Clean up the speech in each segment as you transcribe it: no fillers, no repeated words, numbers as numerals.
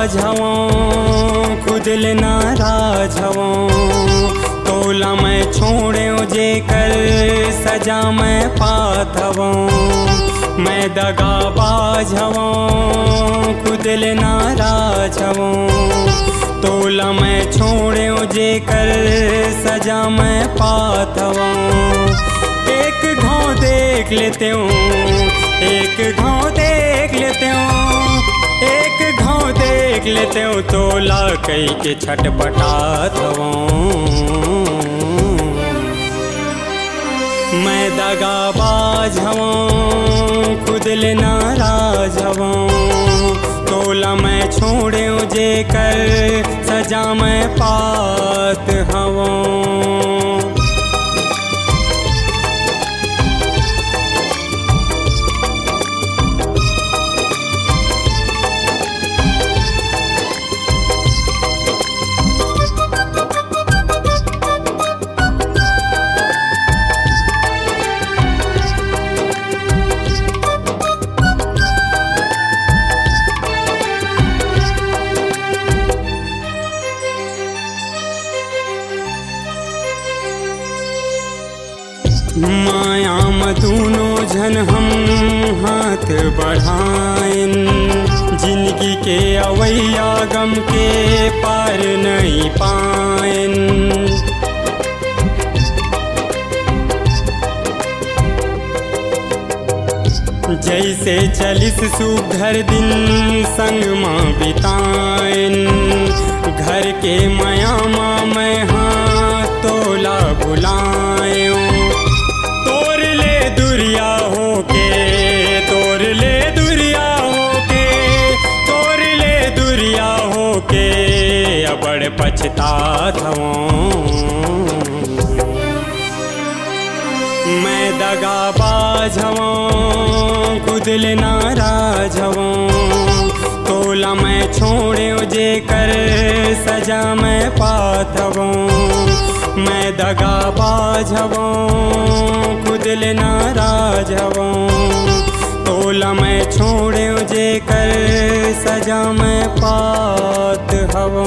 बाझवो खुद ले नाराज हवो, तोला मैं छोड़ो जे कर सजा मैं पात हवो। मैं दगा बाझवो खुद ले नाराज हवो, तोला मैं छोड़ो जे कर सजा मैं पात हवो। एक घाव देख लेते हूँ, एक घाव देख लेते हूँ, एक घाव देख लेते हूँ, तोला कई के छटपटात हवो। मैं दगाबाज हवो खुद ले नाराज हवो, तोला मैं छोड़ो जे कर सजा मैं पात हवो। माया मधुनो झन हम हाथ बढ़ाएन, जिंदगी के अवैया गम के पार नहीं पाएन। जैसे चलिस सुघर दिन संग माँ बिताएन, घर के माया माँ मैं हाँ तोला बुलायो। तोर ले दुरिया होके, तोर ले दुरिया होके, तोर ले दुरिया होके अबड़ पछतात हवो। मैं दगाबाज हवो खुद ले नाराज हवो, तोला मैं छोड़ो जे कर सजा मैं पात हवो। मैं दगाबाज हवो खुद ले नाराज हवो, तोला मैं छोड़ो जे कर सजा मैं पात हवो।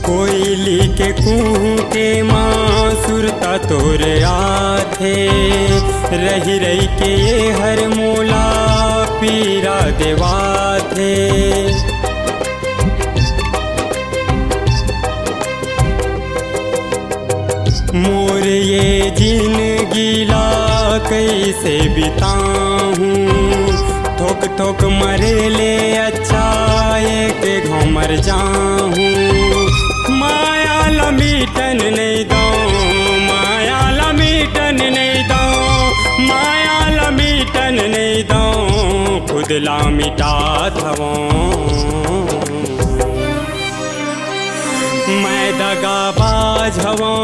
कोयली के कुहू के माँ सुरता तोरे आथे, रही रही के ये हर मोला पीरा देवाथे। मोर ये जिंदगी ला कैसे बिताऊं, ठोक ठोक मरे ले अच्छा एक घाव मर जाऊं। माया लमीटन नहीं दो, माया लमीटन नहीं दो, माया लमीटन नहीं दो, खुद ला मिटात हवो। मैं दगाबाज हवो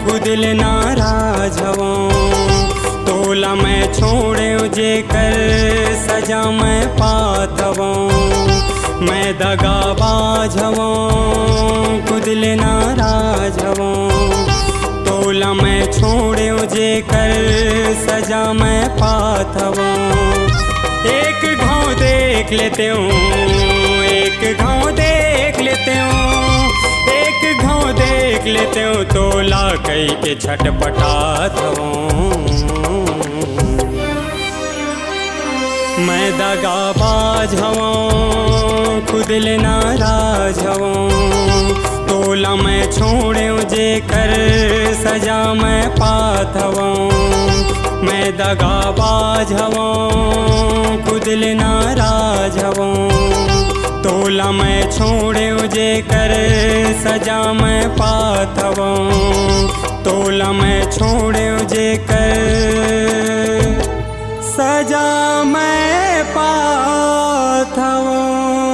खुद ले नाराज हवो, तोला मैं छोड़ो जे कर सजा मैं पात हवो। मैं दगाबाज हवो खुद ले नाराज हवो, तोला मैं छोड़ो जे कर सजा मैं पात हवो। एक घाव देख लेते हूँ, एक घाव देख लेते हूँ, एक घाव देख लेते हूँ, तोला कई के छटपटात हवो। मैं दगाबाज हवो खुद ले नाराज हवो, तोला मैं छोड़ो जे कर सजा मैं पात हवो। मैं दगाबाज हवो खुद ले नाराज हवो, तोला मैं छोड़ो जे कर सजा मैं पात हवो। तोला मैं छोड़ो जे कर सजा मैं पात हवों।